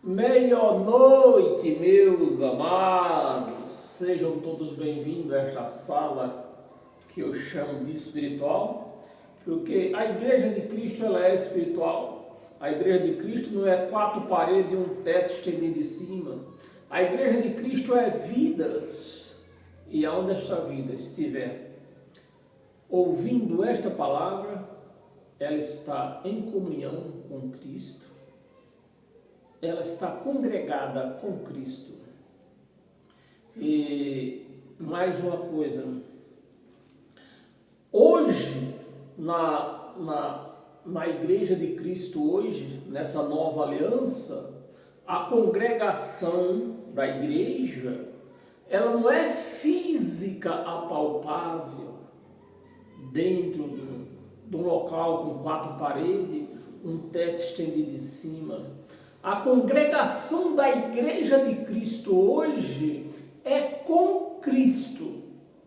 Melhor noite, meus amados. Sejam todos bem-vindos a esta sala que eu chamo de espiritual, porque a Igreja de Cristo ela é espiritual. A Igreja de Cristo não é quatro paredes e um teto estendido de cima. A Igreja de Cristo é vidas. E aonde esta vida estiver ouvindo esta palavra, ela está em comunhão com Cristo. Ela está congregada com Cristo. E mais uma coisa, hoje, na Igreja de Cristo hoje, nessa nova aliança, a congregação da igreja, ela não é física apalpável, dentro de um local com quatro paredes, um teto estendido de cima. A congregação da Igreja de Cristo hoje é com Cristo.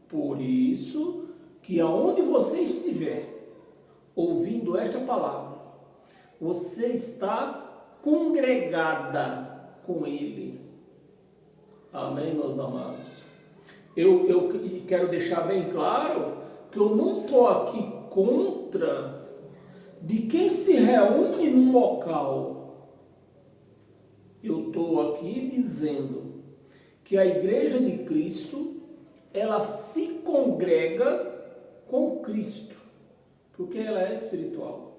Por isso que aonde você estiver ouvindo esta palavra, você está congregada com Ele. Amém, meus amados? Eu quero deixar bem claro que eu não estou aqui contra de quem se reúne num local. Eu estou aqui dizendo que a Igreja de Cristo, ela se congrega com Cristo, porque ela é espiritual.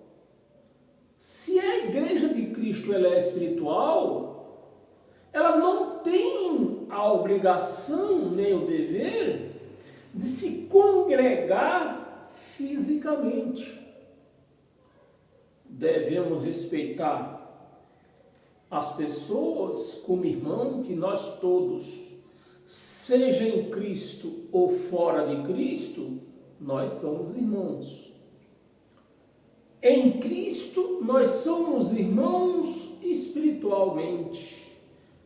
Se a Igreja de Cristo ela é espiritual, ela não tem a obrigação nem o dever de se congregar fisicamente. Devemos respeitar as pessoas como irmão, que nós todos, seja em Cristo ou fora de Cristo, nós somos irmãos. Em Cristo nós somos irmãos espiritualmente.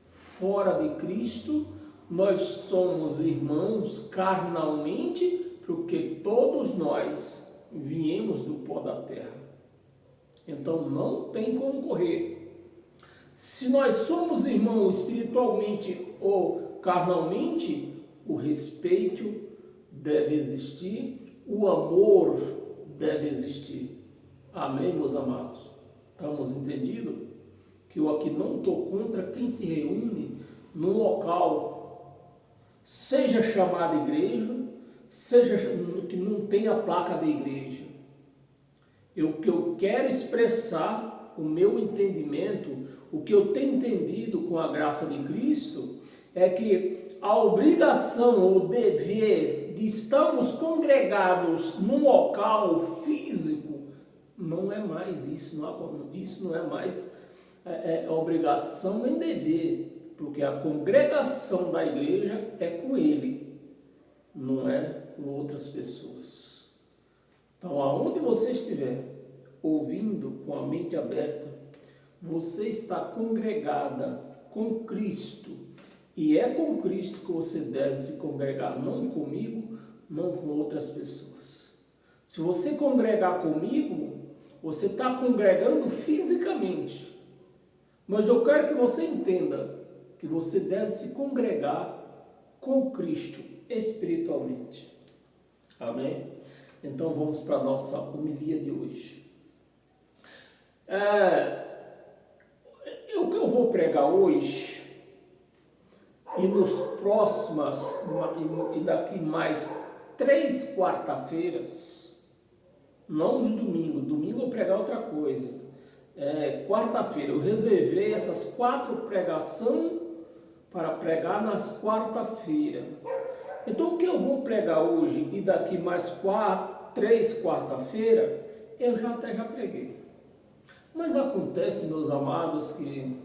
Fora de Cristo nós somos irmãos carnalmente, porque todos nós viemos do pó da terra. Então não tem como correr. Se nós somos irmãos espiritualmente ou carnalmente, o respeito deve existir, o amor deve existir. Amém, meus amados? Estamos entendidos? Que eu aqui não estou contra quem se reúne num local, seja chamada igreja, seja que não tenha placa da igreja. O que eu quero expressar, o meu entendimento, o que eu tenho entendido com a graça de Cristo, é que a obrigação ou dever de estarmos congregados num local físico não é mais isso, não é mais obrigação nem dever, porque a congregação da igreja é com Ele, não é com outras pessoas. Então, aonde você estiver ouvindo com a mente aberta, você está congregada com Cristo, e é com Cristo que você deve se congregar, não comigo, não com outras pessoas. Se você congregar comigo, você está congregando fisicamente, mas eu quero que você entenda que você deve se congregar com Cristo espiritualmente. Amém? Então vamos para a nossa homilia de hoje. O que eu vou pregar hoje, e nos próximas, e daqui mais 3 quarta-feiras, não os domingos, domingo eu vou pregar outra coisa, quarta-feira, eu reservei essas 4 pregações para pregar nas quarta-feira. Então o que eu vou pregar hoje, e daqui mais 3 quarta-feira, eu até já preguei. Mas acontece, meus amados, que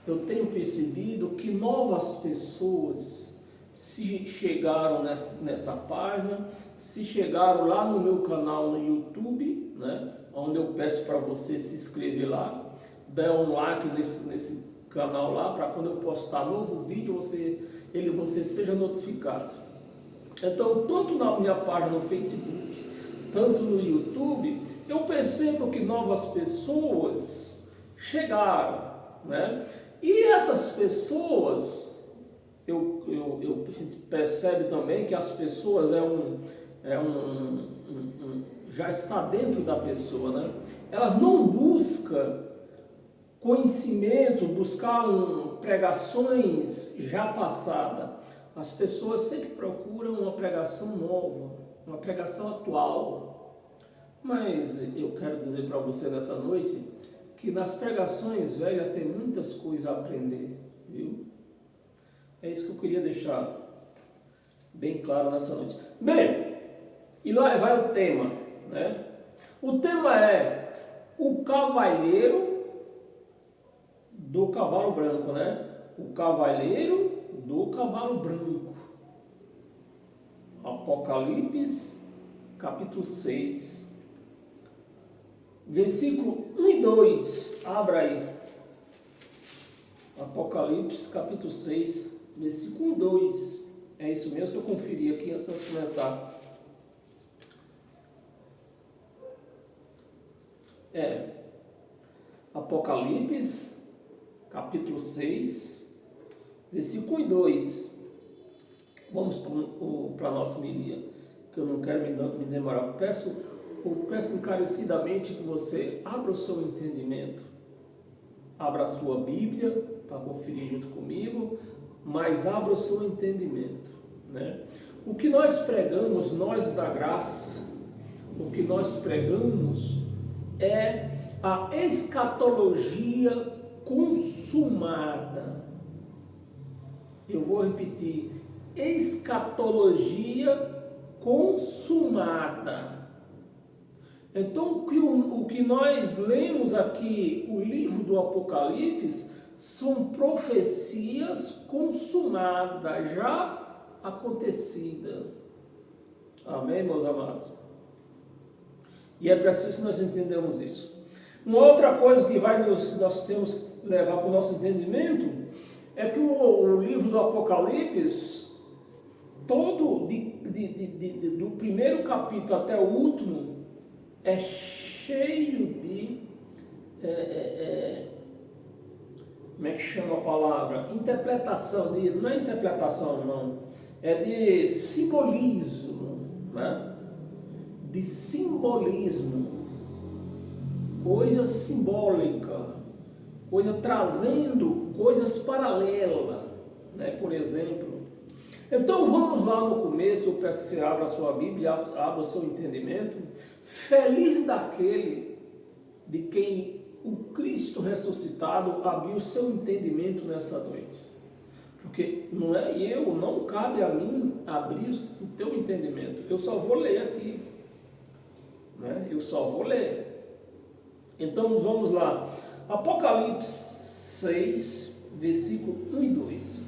eu tenho percebido que novas pessoas se chegaram nessa página, se chegaram lá no meu canal no YouTube, né, onde eu peço para você se inscrever lá, dar um like nesse canal lá, para quando eu postar novo vídeo, você seja notificado. Então, tanto na minha página no Facebook, tanto no YouTube, eu percebo que novas pessoas chegaram, né? E essas pessoas, eu percebo também que as pessoas já está dentro da pessoa, né? Elas não buscam conhecimento, buscar pregações já passadas. As pessoas sempre procuram uma pregação nova, uma pregação atual. Mas eu quero dizer para você nessa noite que nas pregações velhas tem muitas coisas a aprender, viu? É isso que eu queria deixar bem claro nessa noite. Bem, e lá vai o tema, né? O tema é o cavalheiro do cavalo branco, né? O cavalheiro do cavalo branco. Apocalipse, capítulo 6, versículo 1 e 2. Abra aí. Apocalipse, capítulo 6, versículo 1 e 2. É isso mesmo? Se eu conferir aqui antes de começar. Apocalipse, capítulo 6, versículo 1 e 2. Vamos para a nossa homilia, que eu não quero me demorar. Peço encarecidamente que você abra o seu entendimento, abra a sua Bíblia para conferir junto comigo, mas abra o seu entendimento, né? O que nós pregamos, nós da graça, o que nós pregamos é a escatologia consumada. Eu vou repetir: escatologia consumada. Então, o que nós lemos aqui, o livro do Apocalipse, são profecias consumadas, já acontecidas. Amém, meus amados? E é preciso que nós entendamos isso. Uma outra coisa que nós temos que levar para o nosso entendimento é que o livro do Apocalipse, todo do primeiro capítulo até o último, é cheio de, como é que chama a palavra? Interpretação, não é interpretação não, é de simbolismo, né? De simbolismo, coisa simbólica, coisa trazendo coisas paralelas, né? Por exemplo. Então vamos lá no começo, eu peço que você abra a sua Bíblia, abra o seu entendimento. Feliz daquele de quem o Cristo ressuscitado abriu o seu entendimento nessa noite. Porque não cabe a mim abrir o teu entendimento, eu só vou ler aqui, né? Eu só vou ler. Então vamos lá, Apocalipse 6, versículo 1 e 2.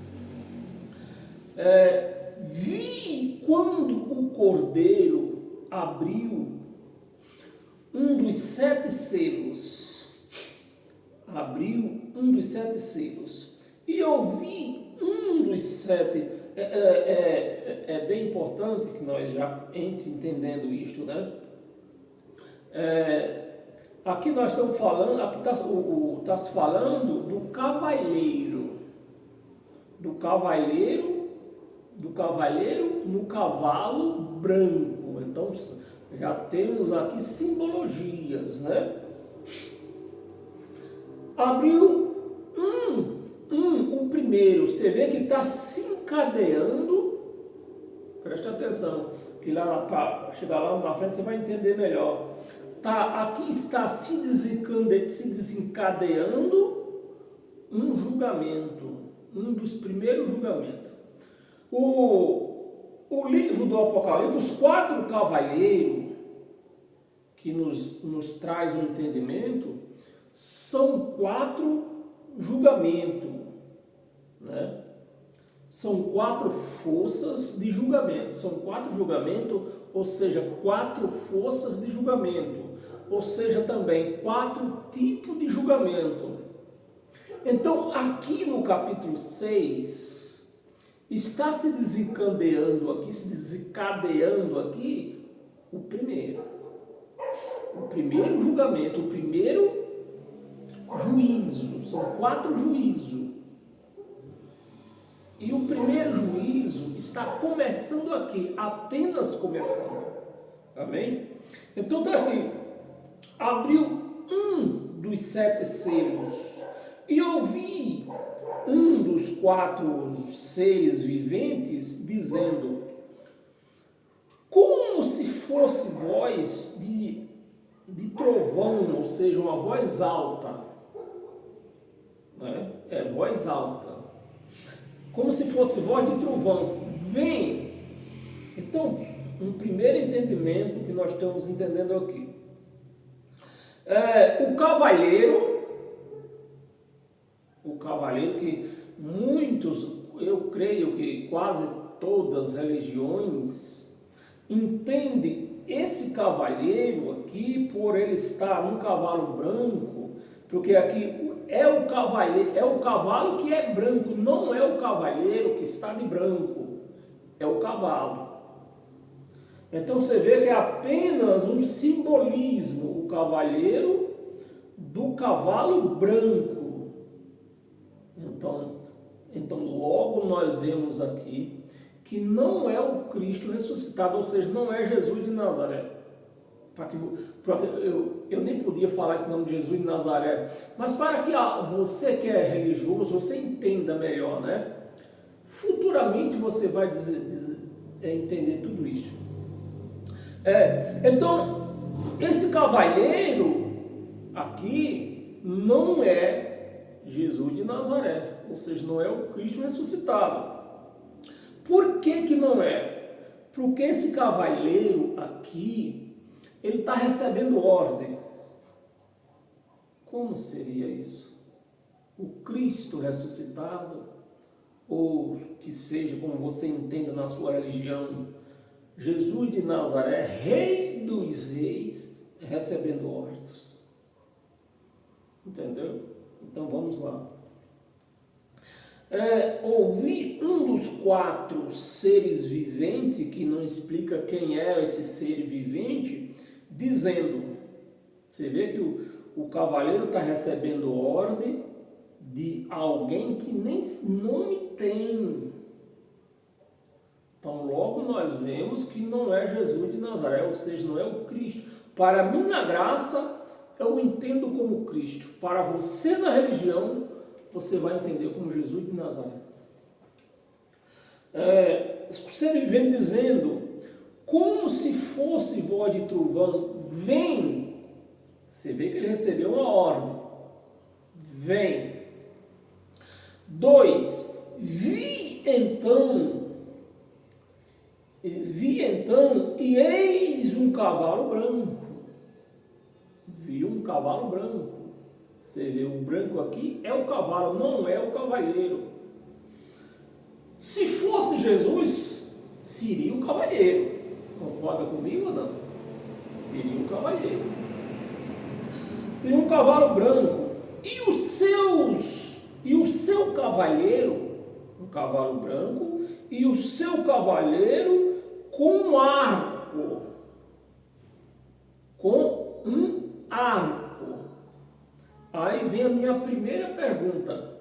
Vi quando o Cordeiro abriu um dos 7 selos, e ouvi um dos 7, é bem importante que nós já entendendo isto, né? Aqui nós estamos falando, aqui está se falando do cavaleiro no cavalo branco. Então já temos aqui simbologias, né? Abriu o primeiro, você vê que está se encadeando, preste atenção, que para chegar lá na frente você vai entender melhor. Aqui está se desencadeando um julgamento, um dos primeiros julgamentos. O livro do Apocalipse, os 4 cavaleiros que nos traz o entendimento, são 4 julgamentos, né? São 4 forças de julgamento, são 4 julgamentos, ou seja, 4 forças de julgamento, ou seja, também 4 tipos de julgamento. Então, aqui no capítulo 6, está se desencadeando aqui o primeiro julgamento, o primeiro juízo. São 4 juízos. E o primeiro juízo está começando aqui, apenas começando. Amém? Então está aqui. Abriu um dos 7 selos e ouvi um dos 4 seres viventes dizendo, como se fosse voz de trovão, ou seja, uma voz alta, né? Voz alta, como se fosse voz de trovão, vem. Então, um primeiro entendimento que nós estamos entendendo aqui, o cavalheiro que muitos, eu creio que quase todas as religiões entendem esse cavalheiro aqui por ele estar num cavalo branco, porque aqui é o cavalo que é branco, não é o cavaleiro que está de branco, é o cavalo. Então você vê que é apenas um simbolismo, o cavaleiro do cavalo branco. Então logo nós vemos aqui que não é o Cristo ressuscitado, ou seja, não é Jesus de Nazaré. Eu nem podia falar esse nome de Jesus de Nazaré, mas para que você que é religioso, você entenda melhor, né? Futuramente você vai entender tudo isso. Então, esse cavalheiro aqui não é Jesus de Nazaré, ou seja, não é o Cristo ressuscitado. Por que não é? Porque esse cavalheiro aqui, ele está recebendo ordem. Como seria isso? O Cristo ressuscitado, ou que seja como você entenda na sua religião, Jesus de Nazaré, Rei dos Reis, recebendo ordens. Entendeu? Então vamos lá. Ouvi um dos 4 seres viventes, que não explica quem é esse ser vivente, dizendo, você vê que o cavaleiro está recebendo ordem de alguém que nem nome tem. Então logo nós vemos que não é Jesus de Nazaré, ou seja, não é o Cristo. Para mim na graça, eu entendo como Cristo. Para você na religião, você vai entender como Jesus de Nazaré. Ser vivendo dizendo, como se fosse voz de trovão, vem. Você vê que ele recebeu uma ordem. Vem. 2. Vi então, e eis um cavalo branco. Vi um cavalo branco. Você vê o branco aqui, é o cavalo, não é o cavalheiro. Se fosse Jesus, seria um cavalheiro. Concorda comigo ou não? Seria um cavalheiro. Seria um cavalo branco. E o seu cavaleiro, um cavalo branco, e o seu cavaleiro com um arco. Com um arco. Aí vem a minha primeira pergunta.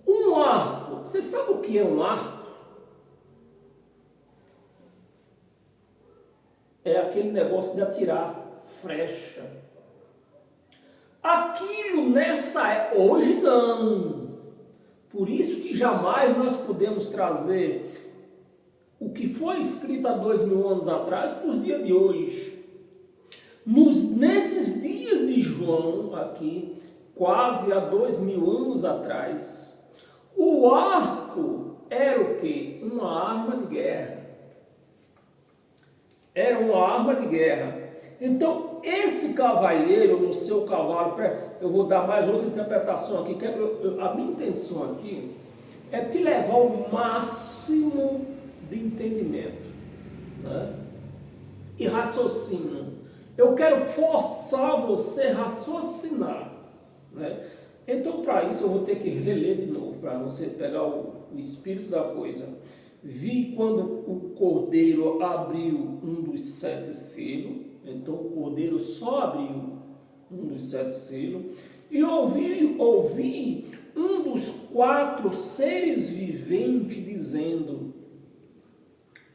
Um arco. Você sabe o que é um arco? É aquele negócio de atirar flecha. Aquilo hoje não. Por isso que jamais nós podemos trazer o que foi escrito há 2000 anos atrás para os dias de hoje. Nesses dias de João aqui, quase há 2000 anos atrás, o arco era o quê? Uma arma de guerra. Era uma arma de guerra. Então, esse cavalheiro no seu cavalo, eu vou dar mais outra interpretação aqui, a minha intenção aqui é te levar ao máximo de entendimento, né? E raciocínio. Eu quero forçar você a raciocinar, né? Então, para isso, eu vou ter que reler de novo, para você pegar o espírito da coisa. Vi quando o cordeiro abriu um dos 7 selos. Então, o cordeiro só abriu um dos 7 selos. E ouvi um dos 4 seres viventes dizendo,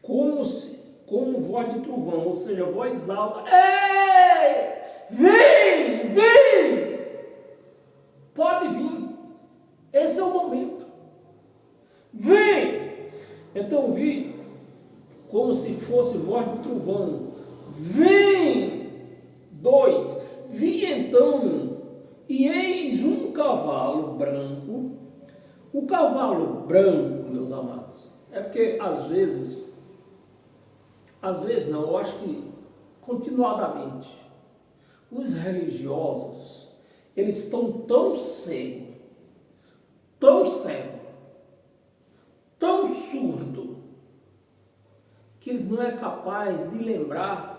como voz de trovão, ou seja, voz alta: ei, vem, vem, pode vir, esse é o momento, vem. Então vi como se fosse voz de trovão, vem. 2, vi então, e eis um cavalo branco. O cavalo branco, meus amados, é porque às vezes não, eu acho que continuadamente, os religiosos, eles estão tão cegos, tão surdo, que eles não é capaz de lembrar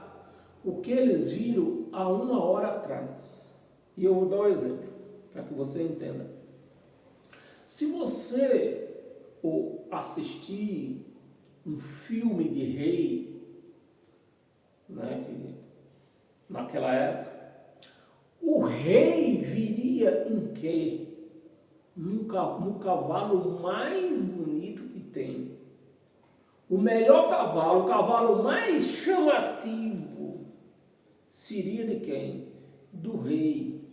o que eles viram há 1 hora atrás. E eu vou dar um exemplo, para que você entenda. Se você assistir um filme de rei, né, naquela época, o rei viria em quê? No cavalo mais bonito que tem. O melhor cavalo, o cavalo mais chamativo, seria de quem? Do rei.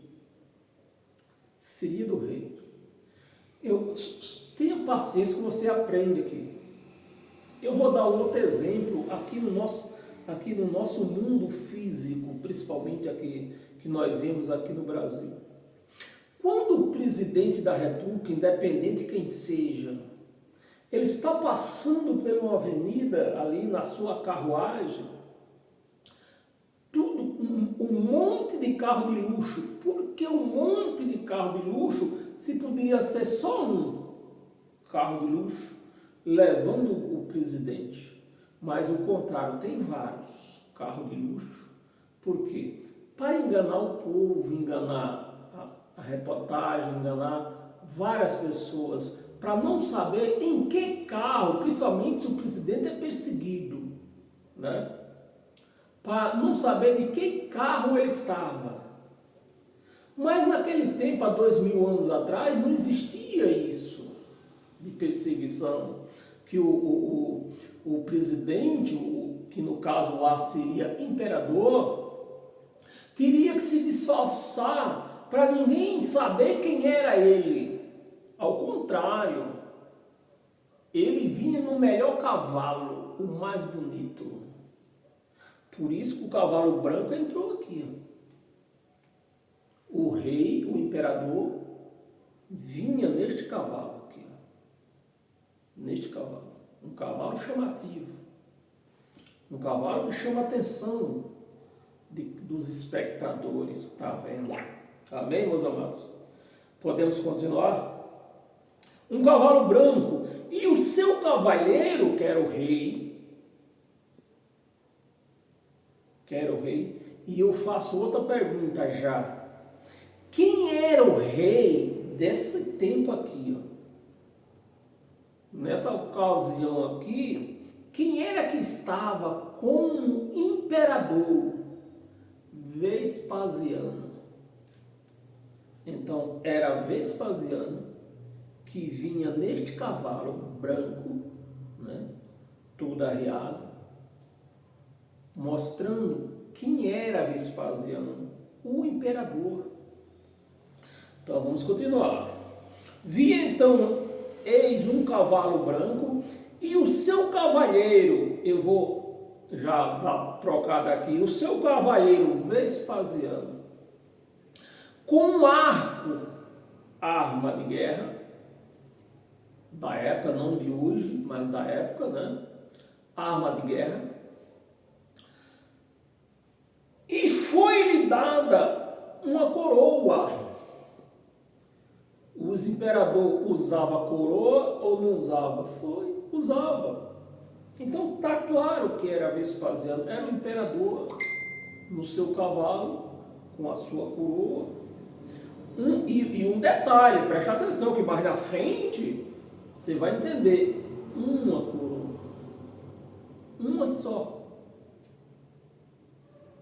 Seria do rei. Tenha paciência que você aprende aqui. Eu vou dar um outro exemplo aqui no nosso mundo físico, principalmente aqui, que nós vemos aqui no Brasil. Quando o presidente da República, independente quem seja, ele está passando por uma avenida ali na sua carruagem, um monte de carro de luxo. Por que um monte de carro de luxo se poderia ser só um carro de luxo levando o presidente? Mas o contrário, tem vários carros de luxo. Por quê? Para enganar o povo, enganar a reportagem, enganar várias pessoas, para não saber em que carro, principalmente se o presidente é perseguido, né? Para não saber de que carro ele estava. Mas naquele tempo, há 2000 anos atrás, não existia isso de perseguição, que o presidente, que no caso lá seria imperador, teria que se disfarçar para ninguém saber quem era ele. Ao contrário, ele vinha no melhor cavalo, o mais bonito. Por isso que o cavalo branco entrou aqui. O rei, o imperador, vinha neste cavalo aqui. Neste cavalo. Um cavalo chamativo. Um cavalo que chama a atenção dos espectadores que estão vendo. Amém, meus amados? Podemos continuar? Um cavalo branco. E o seu cavalheiro, que era o rei, e eu faço outra pergunta já. Quem era o rei desse tempo aqui? Ó? Nessa ocasião aqui, quem era que estava como imperador? Vespasiano. Então, era Vespasiano que vinha neste cavalo branco, né, todo arriado, mostrando quem era Vespasiano, o imperador. Então vamos continuar. Vi então, eis um cavalo branco, e o seu cavalheiro, eu vou já dar trocada aqui, o seu cavalheiro Vespasiano, com um arco, arma de guerra, da época, não de hoje, mas da época, né? Arma de guerra. E foi-lhe dada uma coroa. Os imperadores usavam coroa ou não usava? Usava. Então está claro que era Vespasiano, era o imperador no seu cavalo, com a sua coroa. E um detalhe, preste atenção, que mais na frente você vai entender, uma coroa, uma só.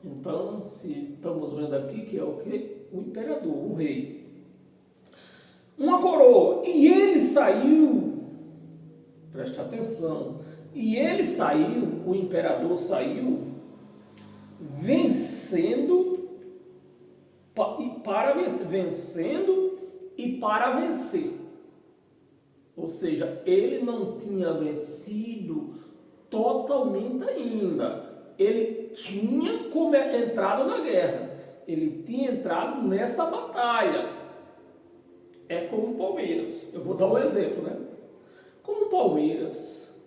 Então, se estamos vendo aqui que é o quê? O imperador, o rei. uma coroa. E ele saiu, preste atenção, e ele saiu, o imperador saiu, vencendo e para vencer. Ou seja, ele não tinha vencido totalmente ainda. Ele tinha entrado na guerra. Ele tinha entrado nessa batalha. É como o Palmeiras. Eu vou dar um exemplo, né? Como o Palmeiras.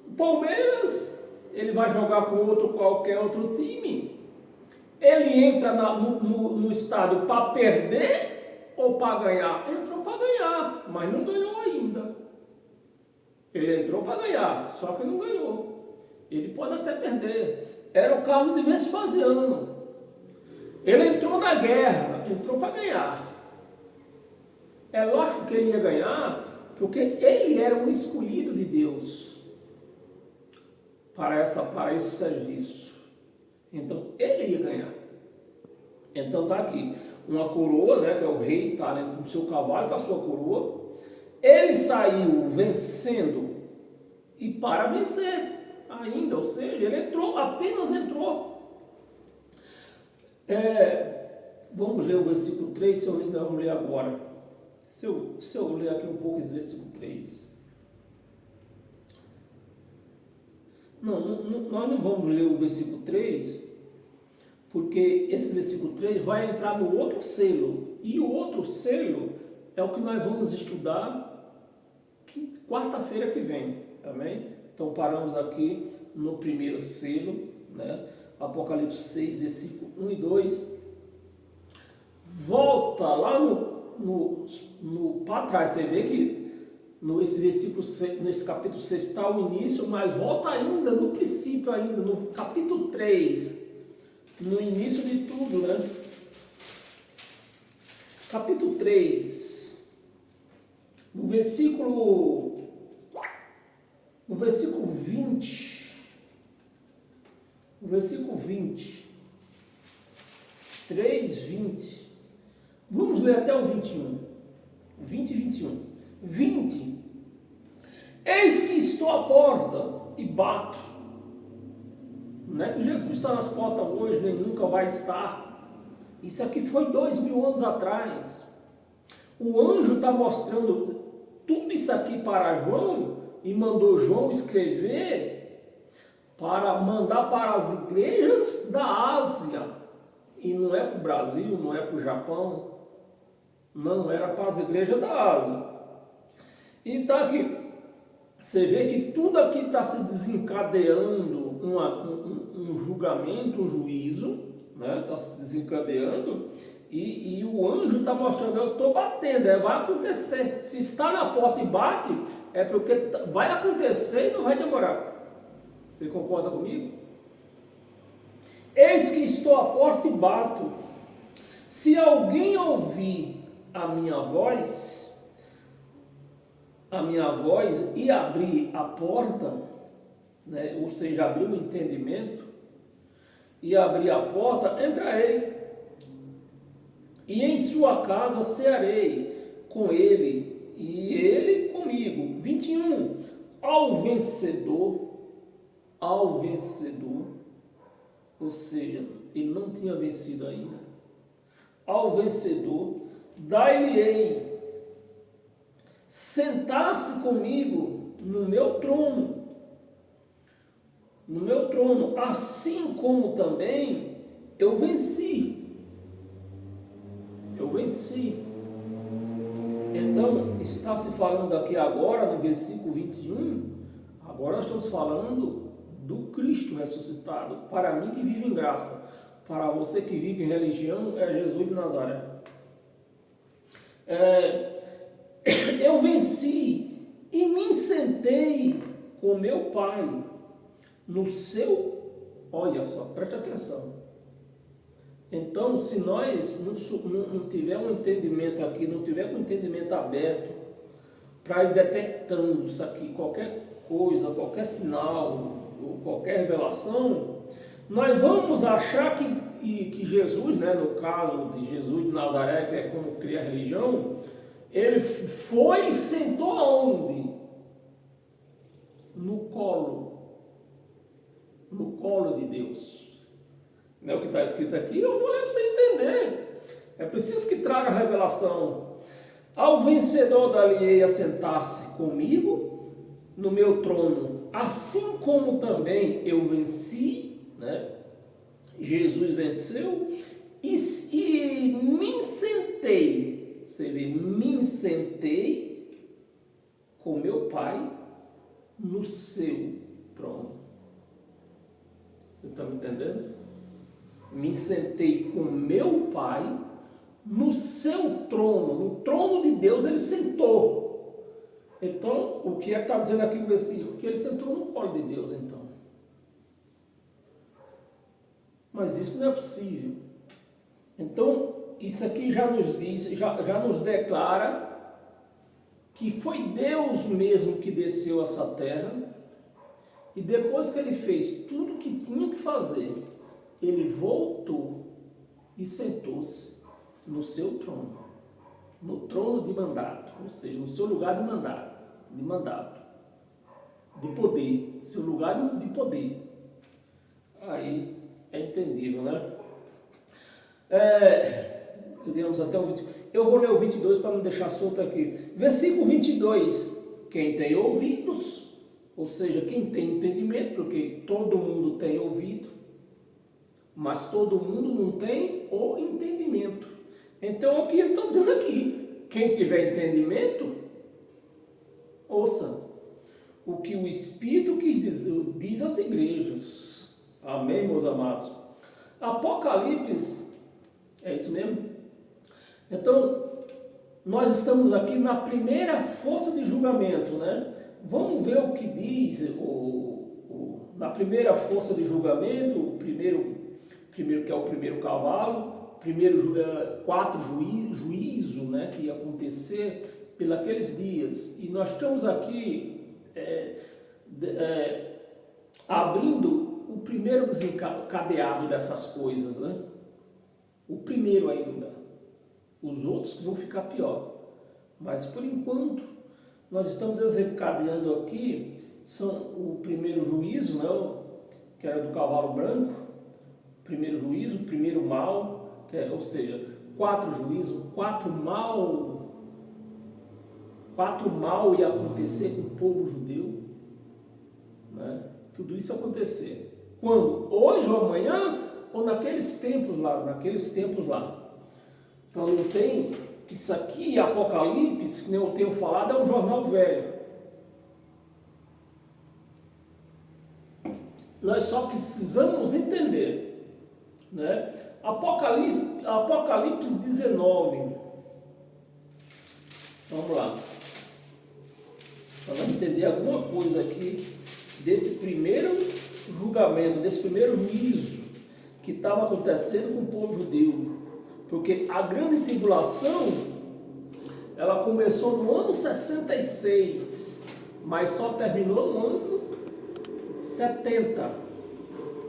O Palmeiras, ele vai jogar com qualquer outro time. Ele entra no estádio para perder ou para ganhar? Entrou para ganhar, mas não ganhou ainda. Ele entrou para ganhar, só que não ganhou. Ele pode até perder. Era o caso de Vespasiano. Ele entrou na guerra, entrou para ganhar. É lógico que ele ia ganhar, porque ele era um escolhido de Deus para esse serviço. Então, ele ia ganhar. Então, está aqui. Uma coroa, né, que é o rei, está dentro do seu cavalo com a sua coroa. Ele saiu vencendo e para vencer ainda. Ou seja, ele entrou, apenas entrou. Vamos ler o versículo 3, se eu ler, vamos ler agora. Se eu ler aqui um pouco esse versículo 3. Nós não vamos ler o versículo 3, porque esse versículo 3 vai entrar no outro selo. E o outro selo é o que nós vamos estudar quarta-feira que vem. Amém? Então paramos aqui no primeiro selo, né? Apocalipse 6, versículo 1 e 2. Volta lá para trás, você vê que nesse versículo 6, nesse capítulo 6 está o início, mas volta ainda no princípio, ainda no capítulo 3, no início de tudo, né? Capítulo 3, no versículo 20, no versículo 20, 3, 20, vamos ler até o 21, 20 e 21, 20, eis que estou à porta e bato. Não é que Jesus está nas portas hoje, nem nunca vai estar. Isso aqui foi 2000 anos atrás. O anjo está mostrando tudo isso aqui para João e mandou João escrever para mandar para as igrejas da Ásia. E não é para o Brasil, não é para o Japão, não, era para as igrejas da Ásia. E está aqui, você vê que tudo aqui está se desencadeando, um julgamento, um juízo, né? Está se desencadeando, e o anjo está mostrando, eu estou batendo, vai acontecer. Se está na porta e bate, é porque vai acontecer e não vai demorar. Você concorda comigo? Eis que estou à porta e bato. Se alguém ouvir a minha voz e abrir a porta, né, ou seja, abrir o entendimento e abrir a porta, entrarei e em sua casa cearei com ele e ele comigo. 21. Ao vencedor, ou seja, ele não tinha vencido ainda, ao vencedor dar-lhe-ei sentar-se comigo no meu trono, assim como também eu venci. Então, está se falando aqui agora, no versículo 21, agora nós estamos falando do Cristo ressuscitado. Para mim que vive em graça, para você que vive em religião, é Jesus de Nazaré. Eu venci e me sentei com meu Pai no seu... Olha só, preste atenção. Então, se nós não tiver um entendimento aqui, não tiver um entendimento aberto para ir detectando isso aqui, qualquer coisa, qualquer sinal ou qualquer revelação, Nós vamos achar que Jesus, né, no caso de Jesus de Nazaré, que é como cria a religião, ele foi e sentou aonde? No colo de Deus. Não é o que está escrito aqui? Eu vou ler para você entender. É preciso que traga a revelação. Ao vencedor dar-lhe-ei a sentar-se comigo no meu trono, assim como também eu venci, né? Jesus venceu e me sentei, você vê, me sentei com meu Pai no seu trono. Você está me entendendo? Me sentei com meu Pai no seu trono, no trono de Deus ele sentou. Então, o que é que está dizendo aqui no versículo? Que ele sentou no colo de Deus, então. Mas isso não é possível. Então, isso aqui já nos diz, já nos declara que foi Deus mesmo que desceu a essa terra, e depois que ele fez tudo o que tinha que fazer, ele voltou e sentou-se no seu trono, no trono de mandato, ou seja, no seu lugar de mandato, de poder, seu lugar de poder. Aí é entendível, né? Lemos até o 20. Eu vou ler o 22 para não deixar solto aqui. Versículo 22. Quem tem ouvidos, ou seja, quem tem entendimento, porque todo mundo tem ouvido, mas todo mundo não tem o entendimento. Então, o que eu estou dizendo aqui? Quem tiver entendimento, ouça o que o Espírito diz às igrejas. Amém, meus amados? Apocalipse, é isso mesmo? Então, nós estamos aqui na primeira força de julgamento, né? Vamos ver o que diz na primeira força de julgamento, o primeiro que é o primeiro cavalo, quatro juízo, né, que ia acontecer pelos dias. E nós estamos aqui abrindo o primeiro desencadeado dessas coisas, né? O primeiro ainda. Os outros vão ficar pior. Mas por enquanto, nós estamos desencadeando aqui são o primeiro juízo, né, que era do cavalo branco, primeiro juízo, o primeiro mal, ou seja, quatro juízos, quatro mal ia acontecer com o povo judeu, né? Tudo isso acontecer. Quando? Hoje ou amanhã, ou naqueles tempos lá. Então não tem, isso aqui, Apocalipse, que nem eu tenho falado, é um jornal velho. Nós só precisamos entender, né? Apocalipse 19. Vamos lá. Vamos entender alguma coisa aqui desse primeiro julgamento, desse primeiro juízo que estava acontecendo com o povo judeu. Porque a grande tribulação, ela começou no ano 66, mas só terminou no ano 70,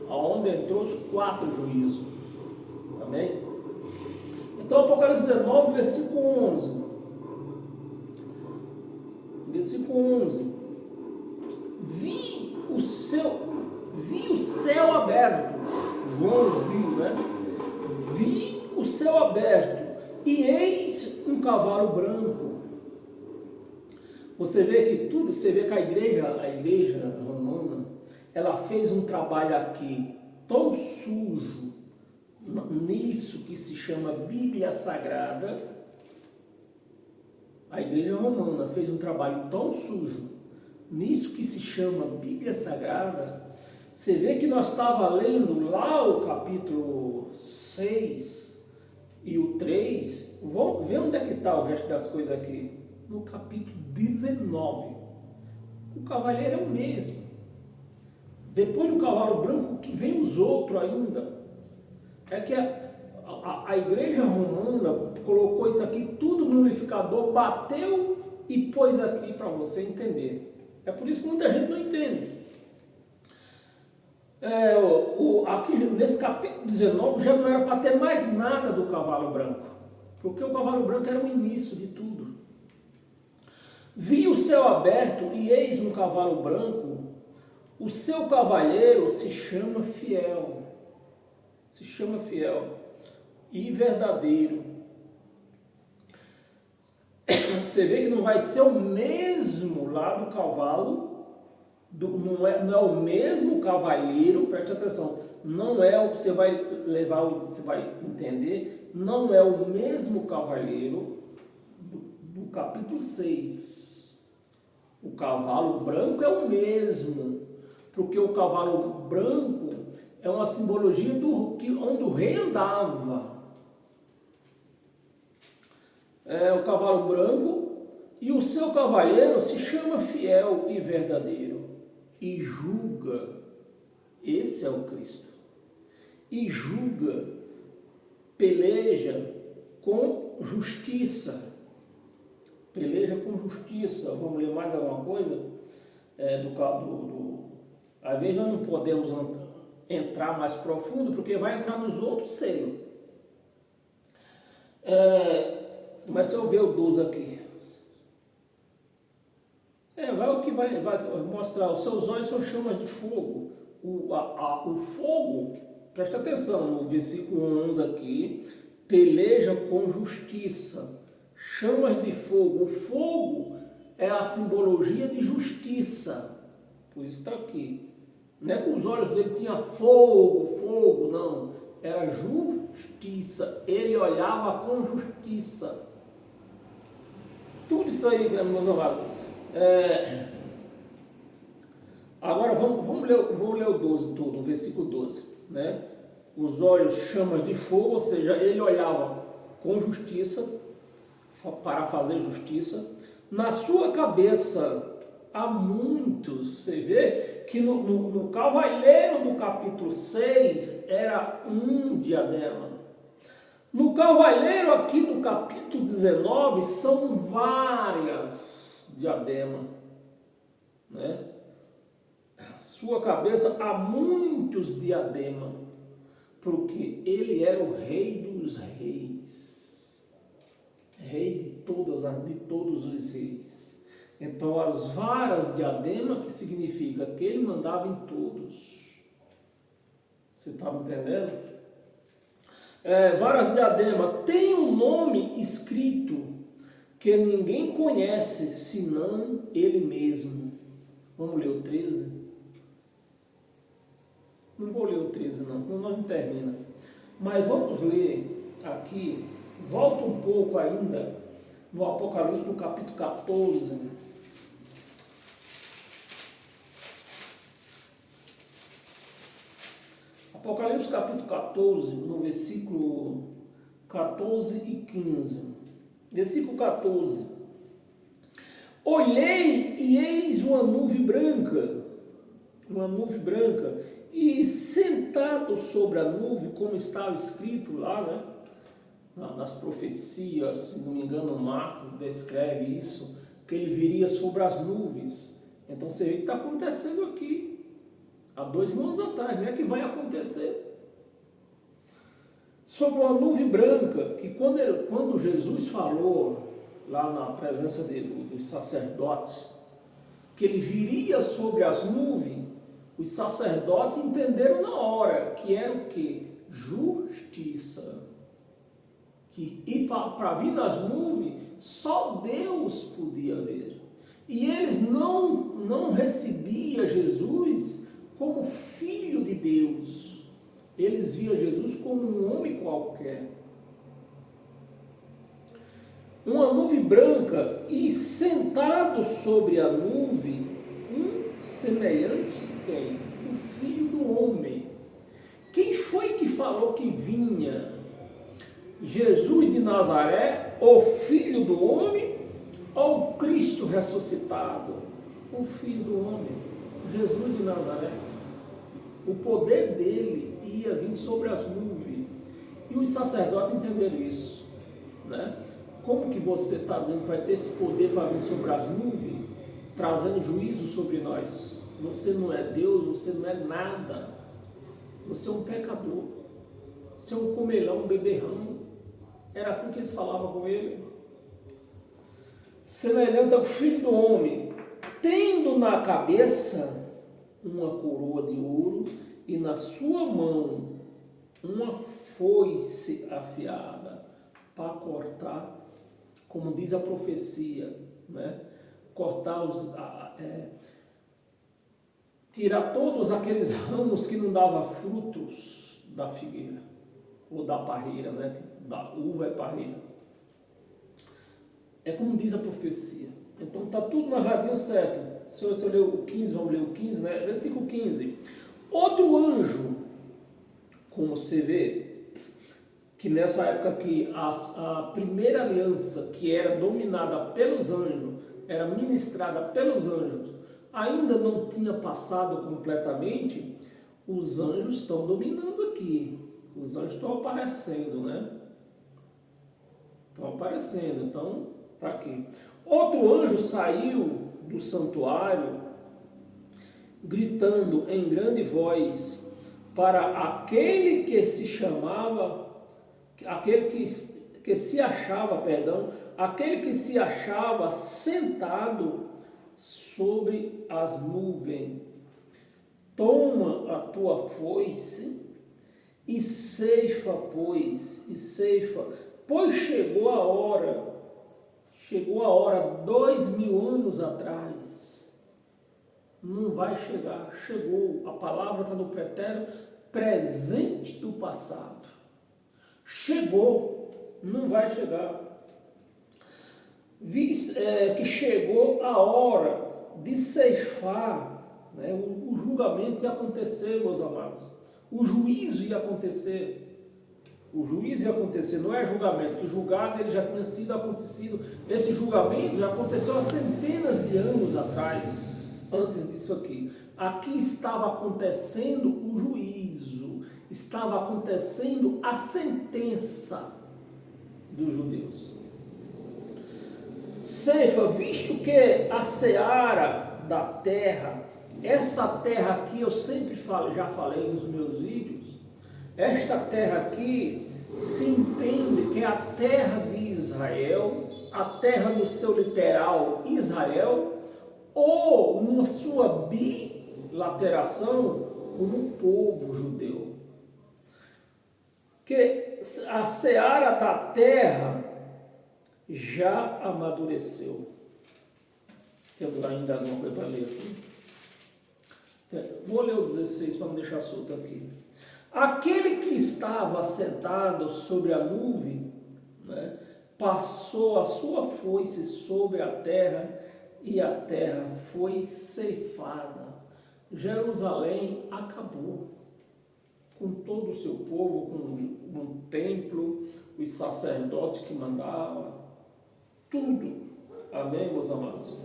onde entrou os quatro juízos. Amém? Então, Apocalipse 19, versículo 11. Versículo 11. Vi o céu aberto. João viu, né? Vi o céu aberto e eis um cavalo branco. Você vê que a igreja romana, ela fez um trabalho aqui tão sujo nisso que se chama Bíblia Sagrada. A igreja romana fez um trabalho tão sujo nisso que se chama Bíblia Sagrada. Você vê que nós estávamos lendo lá o capítulo 6 e o 3. Vamos ver onde é que está o resto das coisas aqui. No capítulo 19. O cavaleiro é o mesmo. Depois do cavalo branco, que vem os outros ainda. É que a igreja romana colocou isso aqui tudo no unificador, bateu e pôs aqui para você entender. É por isso que muita gente não entende. Aqui nesse capítulo 19 já não era para ter mais nada do cavalo branco, porque o cavalo branco era o início de tudo. Vi o céu aberto e eis um cavalo branco, o seu cavalheiro se chama fiel e verdadeiro. Você vê que não vai ser o mesmo lá do cavalo, não é o mesmo cavaleiro, preste atenção, não é o que você vai levar, você vai entender, não é o mesmo cavaleiro do capítulo 6. O cavalo branco é o mesmo, porque o cavalo branco é uma simbologia onde o rei andava. O cavalo branco, e o seu cavaleiro se chama fiel e verdadeiro, e julga. Esse é o Cristo. E julga, peleja com justiça. Peleja com justiça. Vamos ler mais alguma coisa? Às vezes nós não podemos entrar mais profundo, porque vai entrar nos outros selos. Mas se eu ver o 12 aqui, o que vai mostrar, os seus olhos são chamas de fogo. O fogo, presta atenção no versículo 11 aqui, peleja com justiça, chamas de fogo. O fogo é a simbologia de justiça, por isso está aqui. Não é que os olhos dele tinham fogo, não, era justiça, ele olhava com justiça. Tudo isso aí, meus amados. Agora vou ler o 12 todo, o versículo 12. Né? Os olhos chamas de fogo, ou seja, ele olhava com justiça, para fazer justiça. Na sua cabeça há muitos, você vê que no cavaleiro do capítulo 6 era um diadema. No cavaleiro aqui do capítulo 19 são várias diademas, né? Sua cabeça há muitos diademas, porque ele era o rei dos reis, rei de todos os reis. Então as varas diadema, que significa que ele mandava em todos. Você está me entendendo? Varas diadema tem um nome escrito que ninguém conhece senão ele mesmo. Vamos ler o 13? Não vou ler o 13 não, senão nós não termina. Mas vamos ler aqui, volta um pouco ainda no Apocalipse, no capítulo 14. Apocalipse capítulo 14, no versículo 14 e 15. Versículo 14. Olhei e eis uma nuvem branca, e sentado sobre a nuvem, como estava escrito lá, né? Nas profecias, se não me engano, Marcos descreve isso, que ele viria sobre as nuvens. Então você vê que está acontecendo aqui. Há 2000 anos atrás, não é que vai acontecer. Sobre uma nuvem branca, que quando Jesus falou lá na presença dos sacerdotes, que ele viria sobre as nuvens, os sacerdotes entenderam na hora que era o quê? Justiça. E para vir nas nuvens, só Deus podia ver. E eles não recebiam Jesus como filho de Deus. Eles viam Jesus como um homem qualquer. Uma nuvem branca, e sentado sobre a nuvem, um semelhante a quem? O Filho do Homem. Quem foi que falou que vinha? Jesus de Nazaré, o Filho do Homem, ou Cristo ressuscitado? O Filho do Homem, Jesus de Nazaré. O poder dele ia vir sobre as nuvens. E os sacerdotes entenderam isso, né? Como que você está dizendo que vai ter esse poder para vir sobre as nuvens, trazendo juízo sobre nós? Você não é Deus, você não é nada. você é um pecador, você é um comelão, um beberrão. Era assim que eles falavam com ele. Semelhante ao filho do homem, tendo na cabeça uma coroa de ouro e na sua mão uma foice afiada para cortar, como diz a profecia, né? Cortar tirar todos aqueles ramos que não davam frutos da figueira ou da parreira, né? Da uva é parreira. É como diz a profecia. Então está tudo narradinho certo. Se eu ler o 15, vamos ler o 15, né? Versículo 15. Outro anjo, como você vê, que nessa época aqui a primeira aliança que era dominada pelos anjos, era ministrada pelos anjos, ainda não tinha passado completamente, os anjos estão dominando aqui. Os anjos estão aparecendo, né? Estão aparecendo, então está aqui. Outro anjo saiu do santuário, gritando em grande voz para aquele que se chamava, aquele que se achava, aquele que se achava sentado sobre as nuvens. Toma a tua foice e ceifa, pois chegou a hora 2000 anos atrás. Não vai chegar, chegou. A palavra está no pretérito presente do passado. Chegou, não vai chegar. Que chegou a hora de ceifar, né? O julgamento ia acontecer, meus amados. O juízo ia acontecer. O juízo ia acontecer, não é julgamento, que julgado ele já tinha sido acontecido. Esse julgamento já aconteceu há centenas de anos atrás, antes disso aqui. Aqui estava acontecendo o juízo, estava acontecendo a sentença dos judeus. Ceifa, visto que a seara da terra, essa terra aqui eu sempre falo, já falei nos meus vídeos, esta terra aqui se entende que é a terra de Israel, a terra no seu literal Israel, ou numa sua bilateração como povo judeu. Que a seara da terra já amadureceu. Temos ainda alguma coisa para ler aqui? Vou ler o 16 para não deixar solto aqui. Aquele que estava sentado sobre a nuvem, né, passou a sua foice sobre a terra e a terra foi ceifada. Jerusalém acabou com todo o seu povo, com o templo, os sacerdotes que mandavam, tudo. Amém, meus amados?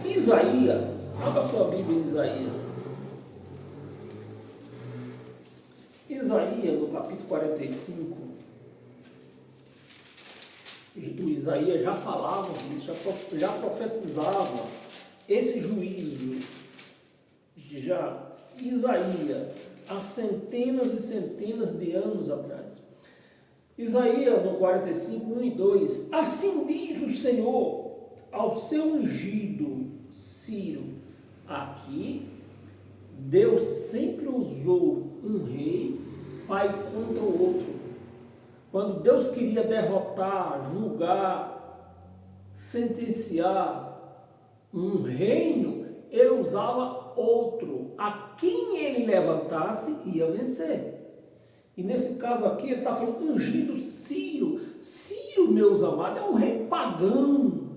Isaías, abra sua Bíblia em Isaías. Isaías, no capítulo 45, o Isaías já falava disso, já profetizava esse juízo. Já Isaías, há centenas e centenas de anos atrás. Isaías, no 45, 1 e 2, assim diz o Senhor ao seu ungido Ciro. Aqui, Deus sempre usou um rei para ir contra o outro. Quando Deus queria derrotar, julgar, sentenciar um reino, ele usava outro. A quem ele levantasse, ia vencer. E nesse caso aqui, ele está falando ungido Ciro. Ciro, meus amados, é um rei pagão.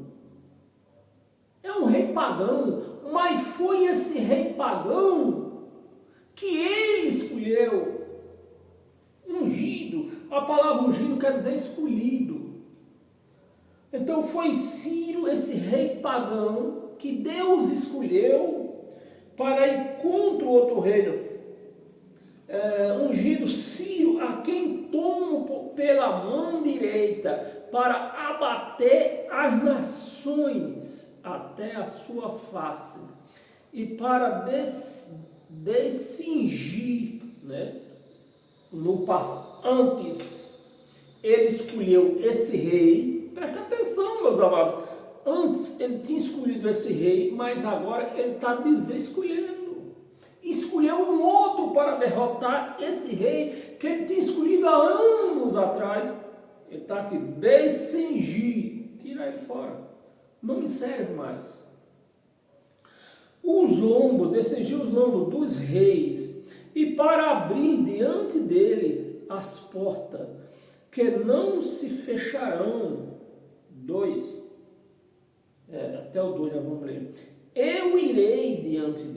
É um rei pagão. Mas foi esse rei pagão que ele escolheu. Ungido. A palavra ungido quer dizer escolhido. Então foi Ciro, esse rei pagão, que Deus escolheu para ir contra o outro reino. Ungido Ciro, a quem tomo pela mão direita para abater as nações até a sua face, e para descingir, né? Antes ele escolheu esse rei, presta atenção, meus amados, antes ele tinha escolhido esse rei, mas agora ele está desescolhendo, escolheu um outro para derrotar esse rei, que ele tinha escolhido há anos atrás. Ele está aqui, descingir, tira ele fora, não me serve mais. Os lombos, descingir os lombos dos reis, e para abrir diante dele as portas, que não se fecharão. 2, até o 2 já vamos ler. Eu irei diante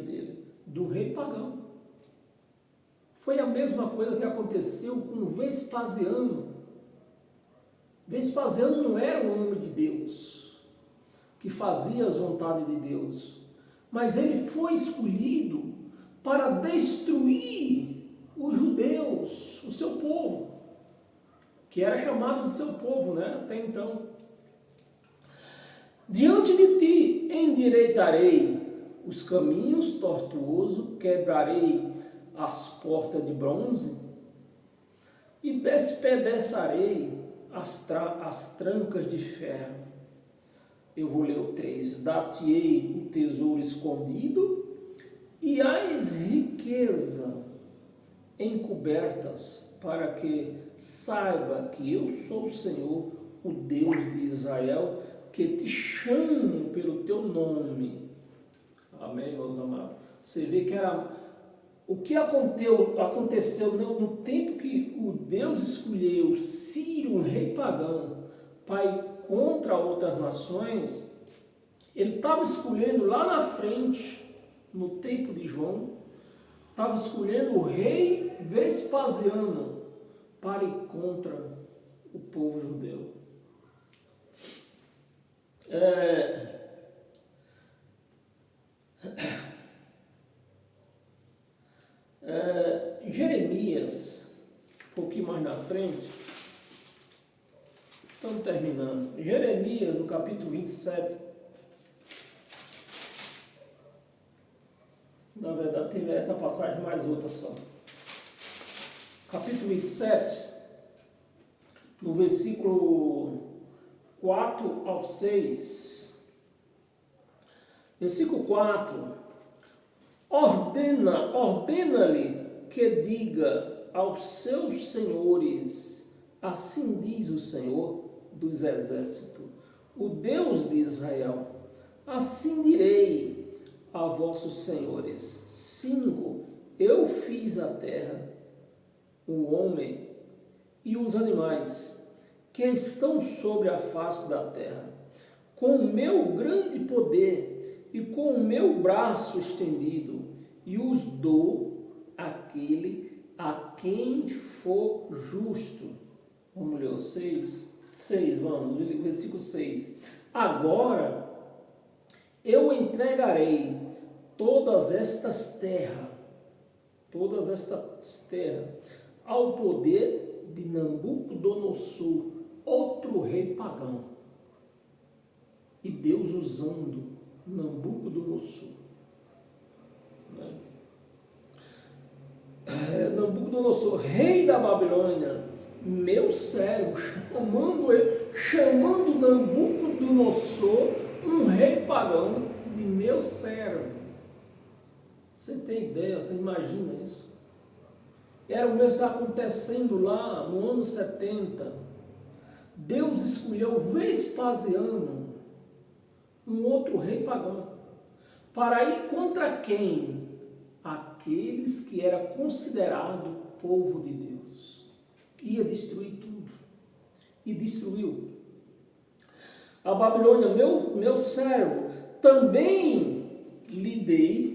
dele, do rei pagão. Foi a mesma coisa que aconteceu com Vespasiano. Vespasiano não era um homem de Deus, que fazia as vontades de Deus, mas ele foi escolhido para destruir os judeus, o seu povo, que era chamado de seu povo, né, até então. Diante de ti endireitarei os caminhos tortuosos, quebrarei as portas de bronze e despedaçarei as trancas de ferro. Eu vou ler o 3. Dar-te-ei o tesouro escondido e as riquezas encobertas, para que saiba que eu sou o Senhor, o Deus de Israel, que te chamo pelo teu nome. Amém, meus amados? Você vê que era o que aconteceu no tempo que o Deus escolheu Ciro, um rei pagão, para ir contra outras nações. Ele estava escolhendo lá na frente, no tempo de João, estava escolhendo o rei Vespasiano para ir contra o povo judeu. Jeremias, um pouquinho mais na frente, estamos terminando. Jeremias, no capítulo 27. Na verdade, tem essa passagem mais outra só. Capítulo 27, no versículo 4 ao 6. Versículo 4. Ordena-lhe que diga aos seus senhores, assim diz o Senhor dos exércitos, o Deus de Israel, assim direi a vossos senhores. 5. Eu fiz a terra, o homem e os animais que estão sobre a face da terra, com o meu grande poder e com o meu braço estendido, e os dou àquele a quem for justo. Vamos ler o 6, vamos, versículo 6. Agora eu entregarei todas estas terras ao poder de Nabucodonosor, outro rei pagão. E Deus usando Nabucodonosor. Nabucodonosor, rei da Babilônia, meu servo, chamando Nabucodonosor, um rei pagão, de meu servo. Você tem ideia, você imagina isso? Era o mesmo que está acontecendo lá no ano 70. Deus escolheu Vespasiano, um outro rei pagão, para ir contra quem? Aqueles que era considerado povo de Deus. Ia destruir tudo. E destruiu. A Babilônia, meu servo, também lhe dei.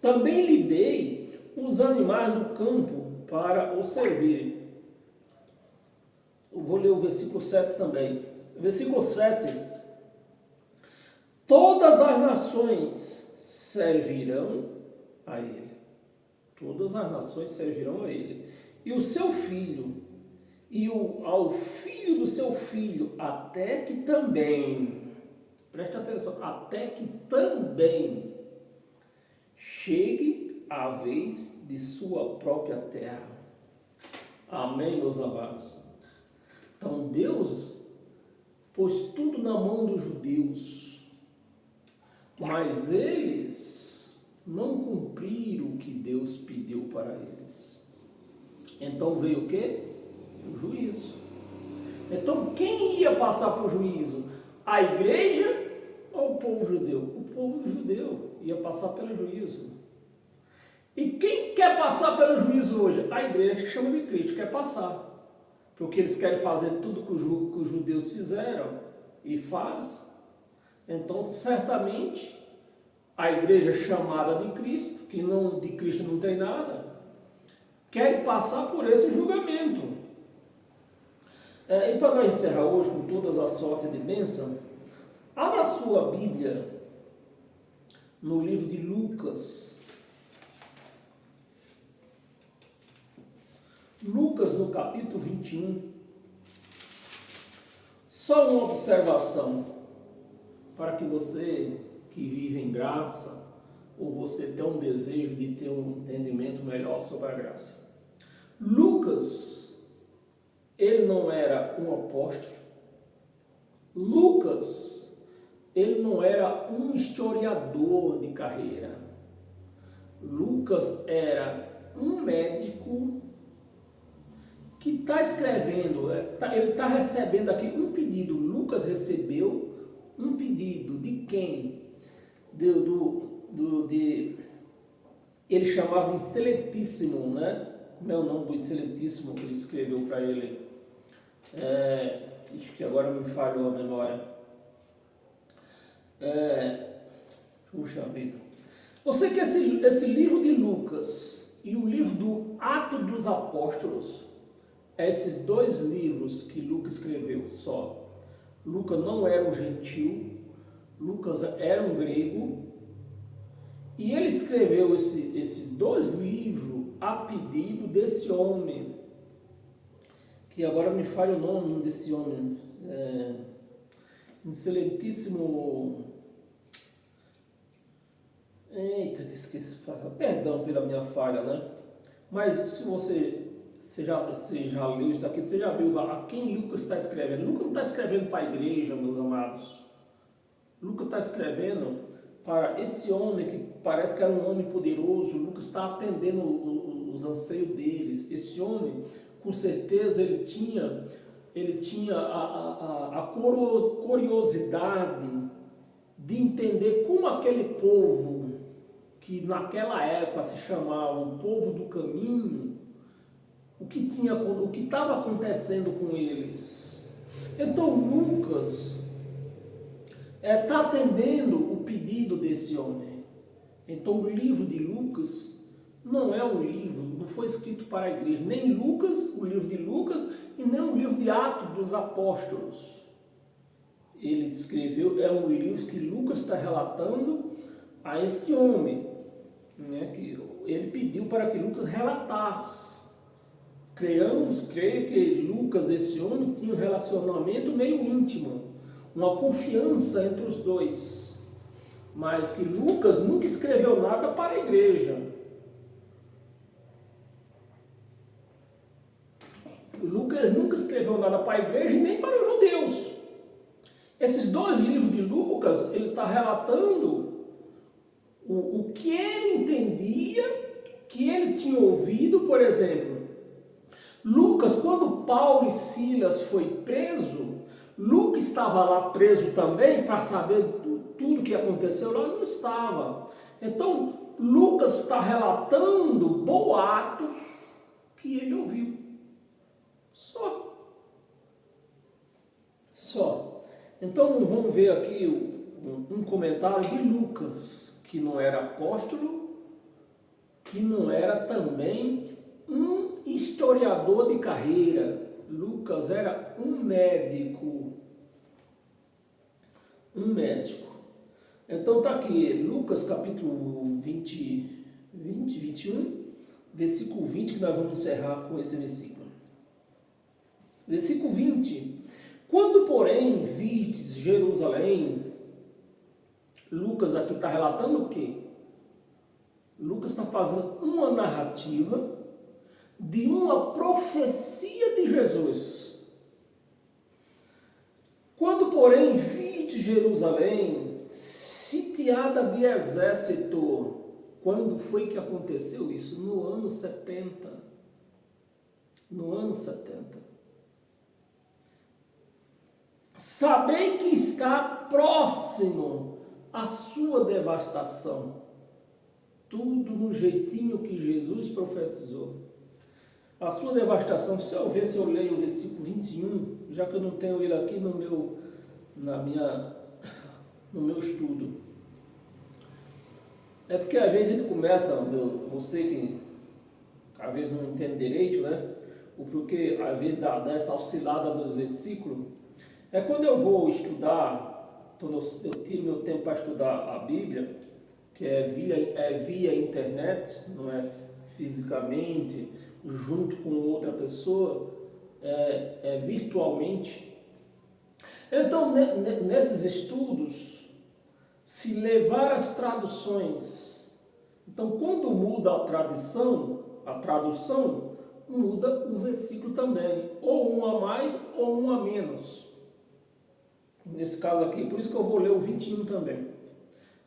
Também lhe dei os animais do campo para o servirem. Eu vou ler o versículo 7 também. Versículo 7. Todas as nações servirão a ele. Todas as nações servirão a ele. E o seu filho, ao filho do seu filho, até que também, preste atenção, até que também chegue a vez de sua própria terra. Amém, meus amados? Então Deus pôs tudo na mão dos judeus, mas eles não cumpriram o que Deus pediu para eles. Então veio o quê? O juízo. Então quem ia passar por juízo? A igreja ou o povo judeu? O povo judeu ia passar pelo juízo. E quem quer passar pelo juízo hoje? A igreja que chama de Cristo quer passar. Porque eles querem fazer tudo que os judeus fizeram e faz. Então certamente a igreja chamada de Cristo, que não, de Cristo não tem nada, quer passar por esse julgamento. E para nós encerrar hoje com todas as sortes de bênção, abra a sua Bíblia no livro de Lucas. Lucas no capítulo 21. Só uma observação para que você que vive em graça, ou você tem um desejo de ter um entendimento melhor sobre a graça. Lucas, ele não era um apóstolo. Lucas, ele não era um historiador de carreira. Lucas era um médico que está escrevendo, ele está recebendo aqui um pedido. Lucas recebeu um pedido de quem? Ele chamava de Excelentíssimo, né? Como é o nome do Excelentíssimo que ele escreveu para ele? Acho que agora me falhou a memória. Puxa vida. Você que esse livro de Lucas e o livro do Atos dos Apóstolos, esses dois livros que Lucas escreveu só. Lucas não era um gentil, Lucas era um grego, e ele escreveu esses dois livros a pedido desse homem, que agora me falha o nome desse homem, Excelentíssimo. Eita, que esqueci, perdão pela minha falha, né? Mas se você já leu isso aqui, você já viu a quem Lucas está escrevendo? Lucas não está escrevendo para a igreja, meus amados. Lucas está escrevendo para esse homem que parece que era um homem poderoso. Lucas está atendendo os anseios deles. Esse homem, com certeza, ele tinha a curiosidade de entender como aquele povo, que naquela época se chamava o povo do caminho, o que estava acontecendo com eles. Então Lucas está atendendo o pedido desse homem. Então o livro de Lucas não é um livro, não foi escrito para a igreja, nem Lucas, o livro de Lucas, e nem o livro de Atos dos Apóstolos. Ele escreveu, é um livro que Lucas está relatando a este homem, né, que ele pediu para que Lucas relatasse. Creio que Lucas, esse homem, tinha um relacionamento meio íntimo, uma confiança entre os dois, mas que Lucas nunca escreveu nada para a igreja. Lucas nunca escreveu nada para a igreja e nem para os judeus. Esses dois livros de Lucas, ele está relatando o que ele entendia, que ele tinha ouvido. Por exemplo, Lucas, quando Paulo e Silas foi preso, Lucas estava lá preso também para saber tudo que aconteceu lá? Não estava. Então, Lucas está relatando boatos que ele ouviu. Só. Então, vamos ver aqui um comentário de Lucas, que não era apóstolo, que não era também um historiador de carreira. Lucas era um médico. Então está aqui, Lucas capítulo 20, 20, 21, versículo 20, que nós vamos encerrar com esse versículo. Versículo 20. Quando, porém, vides Jerusalém, Lucas aqui está relatando o quê? Lucas está fazendo uma narrativa de uma profecia de Jesus. Quando, porém, vide Jerusalém sitiada de exército, quando foi que aconteceu isso? No ano 70. No ano 70. Sabei que está próximo a sua devastação. Tudo no jeitinho que Jesus profetizou. A sua devastação, se eu ver se eu leio o versículo 21, já que eu não tenho ele aqui no meu estudo. É porque às vezes a gente começa, você que às vezes não entende direito, né? O porquê às vezes dá essa oscilada dos versículos. É quando eu vou estudar, eu tiro meu tempo para estudar a Bíblia, que é via internet, não é fisicamente, junto com outra pessoa, virtualmente. Então, nesses estudos, se levar as traduções, então quando muda a tradução muda o versículo também, ou um a mais ou um a menos. Nesse caso aqui, por isso que eu vou ler o 21 também.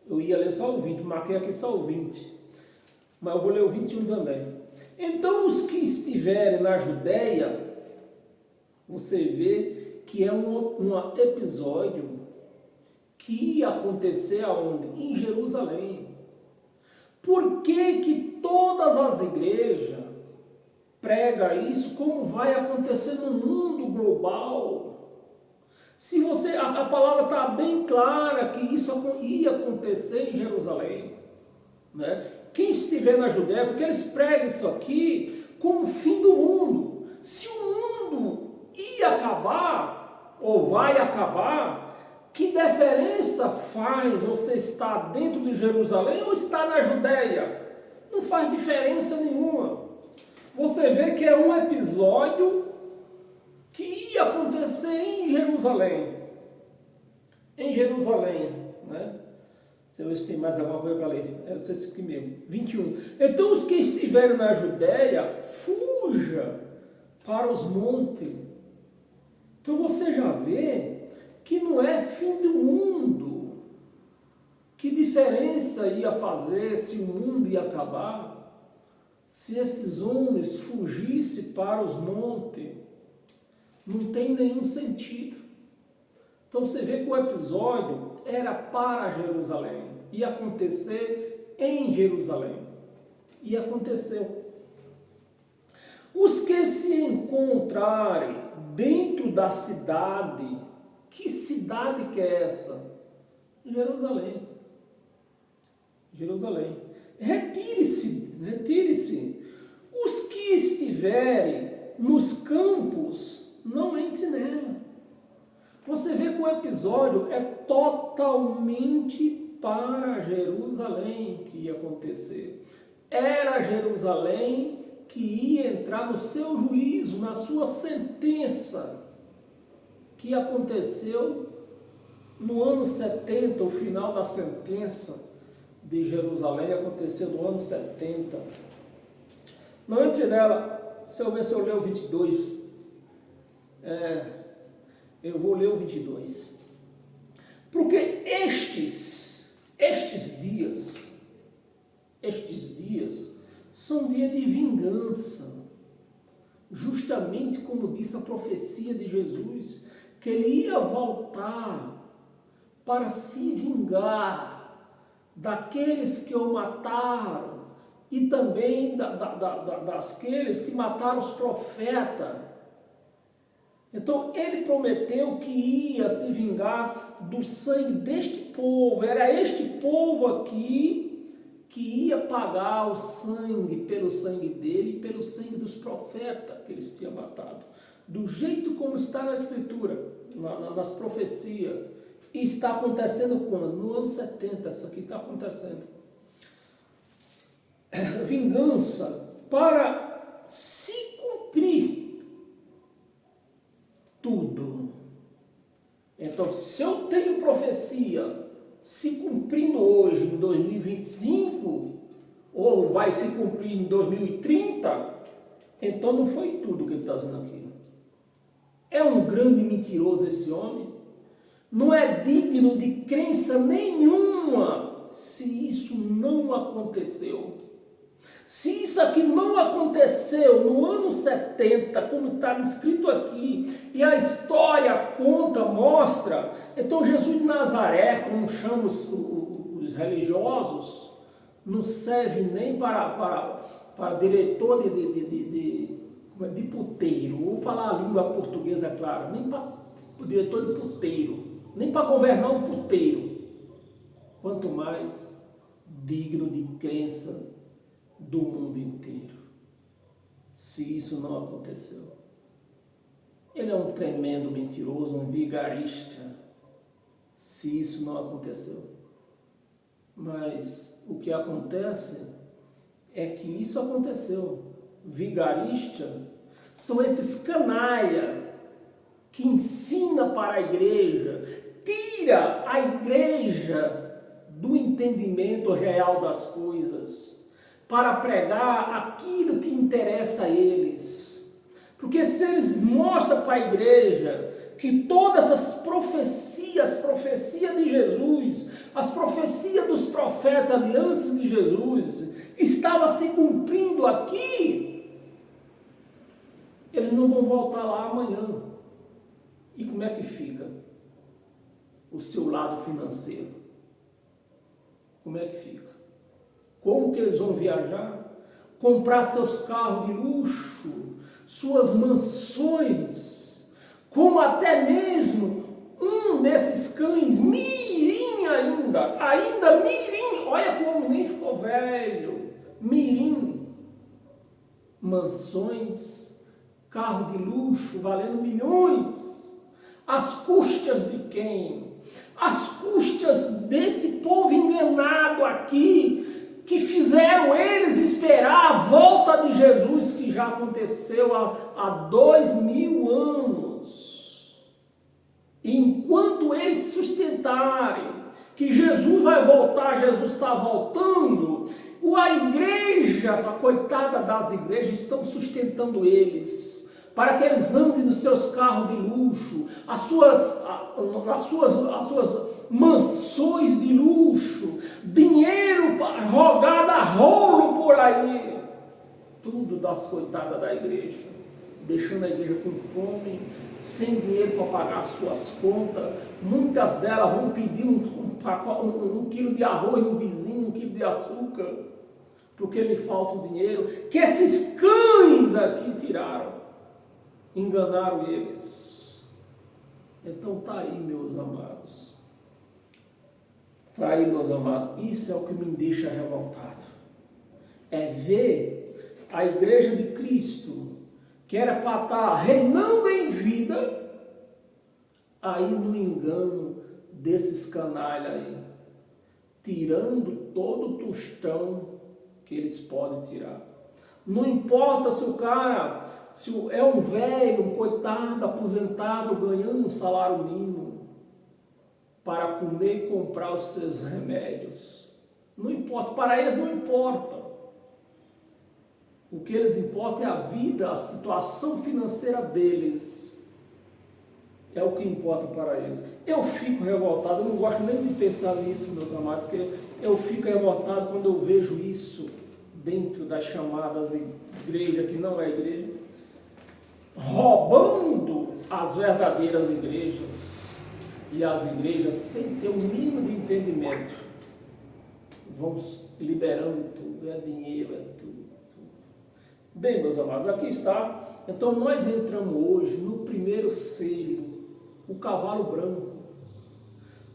Eu ia ler só o 20, marquei aqui só o 20, mas eu vou ler o 21 também. Então, os que estiverem na Judéia, você vê que é um episódio que ia acontecer aonde? Em Jerusalém. Por que todas as igrejas pregam isso? Como vai acontecer no mundo global? Se a palavra está bem clara que isso ia acontecer em Jerusalém, né? Quem estiver na Judéia, porque eles pregam isso aqui como o fim do mundo. Se o mundo ia acabar, ou vai acabar, que diferença faz você estar dentro de Jerusalém ou estar na Judéia? Não faz diferença nenhuma. Você vê que é um episódio que ia acontecer em Jerusalém. Em Jerusalém, né? Se eu ver se tem mais alguma coisa para ler. É esse aqui mesmo. 21. Então os que estiverem na Judéia, fuja para os montes. Então você já vê que não é fim do mundo. Que diferença ia fazer se o mundo ia acabar? Se esses homens fugissem para os montes? Não tem nenhum sentido. Então você vê que o episódio era para Jerusalém, ia acontecer em Jerusalém, e aconteceu. Os que se encontrarem dentro da cidade, que cidade que é essa? Jerusalém. Jerusalém. Retire-se. Os que estiverem nos campos, não entre nela. Você vê que o episódio é totalmente para Jerusalém que ia acontecer. Era Jerusalém que ia entrar no seu juízo, na sua sentença, que aconteceu no ano 70, o final da sentença de Jerusalém aconteceu no ano 70. Não entre nela. Se eu ver se eu ler o 22, eu vou ler o 22. Porque estes dias são dias de vingança. Justamente como disse a profecia de Jesus, que ele ia voltar para se vingar daqueles que o mataram e também daqueles que mataram os profetas. Então ele prometeu que ia se vingar do sangue deste povo. Era este povo aqui que ia pagar o sangue pelo sangue dele e pelo sangue dos profetas que eles tinham matado. Do jeito como está na Escritura, nas profecias. E está acontecendo quando? No ano 70, isso aqui está acontecendo. vingança para se cumprir tudo. Então, se eu tenho profecia se cumprindo hoje, em 2025, ou vai se cumprir em 2030, então não foi tudo que ele está dizendo aqui. É um grande mentiroso esse homem. Não é digno de crença nenhuma se isso não aconteceu. Se isso aqui não aconteceu no ano 70, como está descrito aqui, e a história conta, mostra, então Jesus de Nazaré, como chamam os religiosos, não serve nem para diretor de puteiro, vou falar a língua portuguesa, claro, nem para diretor de puteiro, nem para governar um puteiro, quanto mais digno de crença do mundo inteiro, se isso não aconteceu. Ele é um tremendo mentiroso, um vigarista, se isso não aconteceu. Mas o que acontece é que isso aconteceu. Vigarista são esses canalha que ensina para a igreja, tira a igreja do entendimento real das coisas, para pregar aquilo que interessa a eles. Porque se eles mostram para a igreja que todas essas profecias, profecia de Jesus, as profecias dos profetas ali antes de Jesus, estava se cumprindo aqui, eles não vão voltar lá amanhã. E como é que fica o seu lado financeiro? Como é que fica? Como que eles vão viajar? Comprar seus carros de luxo, suas mansões, como até mesmo um desses cães, mirim ainda mirim, olha como nem ficou velho, mirim, mansões, carro de luxo valendo milhões, às custas de quem? Às custas desse povo enganado aqui, que fizeram eles esperar a volta de Jesus, que já aconteceu há 2000 anos. E enquanto eles sustentarem que Jesus vai voltar, Jesus está voltando, a igreja, a coitada das igrejas, estão sustentando eles, para que eles andem nos seus carros de luxo, as suas mansões de luxo, dinheiro rogado a rolo por aí, tudo das coitadas da igreja, deixando a igreja com fome, sem dinheiro para pagar as suas contas. Muitas delas vão pedir um quilo de arroz no vizinho, um quilo de açúcar, porque lhe falta o dinheiro que esses cães aqui tiraram, enganaram eles. Então tá aí, meus amados. Tá aí, meus amados. Isso é o que me deixa revoltado. É ver a igreja de Cristo, que era para estar reinando em vida, aí no engano desses canalhas aí, tirando todo o tostão que eles podem tirar. Não importa se o cara é um velho, um coitado, aposentado, ganhando um salário mínimo para comer e comprar os seus remédios. Não importa, para eles não importa. O que eles importa é a vida, a situação financeira deles. É o que importa para eles. Eu fico revoltado, eu não gosto nem de pensar nisso, meus amados, porque eu fico revoltado quando eu vejo isso dentro das chamadas igreja, que não é igreja, roubando as verdadeiras igrejas. E as igrejas, sem ter o mínimo de entendimento, vão liberando tudo, é dinheiro, é tudo. Bem, meus amados, aqui está. Então nós entramos hoje no primeiro selo, o cavalo branco,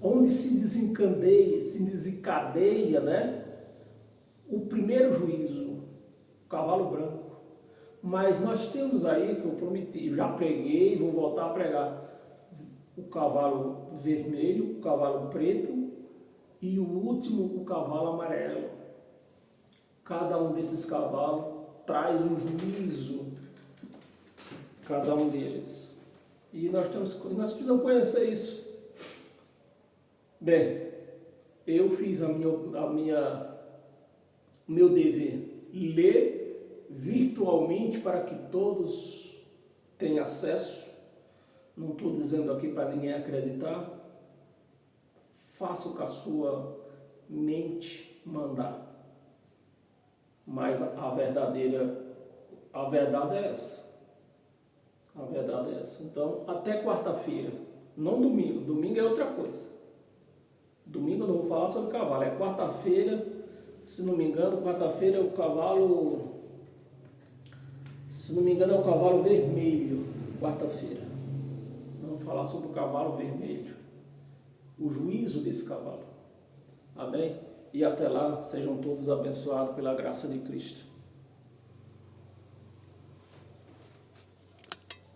onde se desencadeia, né, o primeiro juízo, o cavalo branco. Mas nós temos aí, que eu prometi, já preguei, vou voltar a pregar, o cavalo vermelho, o cavalo preto e o último, o cavalo amarelo. cada um desses cavalos traz um juízo, cada um deles. E nós precisamos conhecer isso. Bem, eu fiz o meu dever, ler virtualmente para que todos tenham acesso. Não estou dizendo aqui para ninguém acreditar. Faça o que a sua mente mandar. Mas a verdade é essa. A verdade é essa. Então, até quarta-feira, não domingo. Domingo é outra coisa. Domingo eu não vou falar sobre cavalo. É quarta-feira, se não me engano, quarta-feira é o cavalo... Se não me engano, é o cavalo vermelho. Quarta-feira. Vamos falar sobre o cavalo vermelho. O juízo desse cavalo. Amém? E até lá, sejam todos abençoados pela graça de Cristo.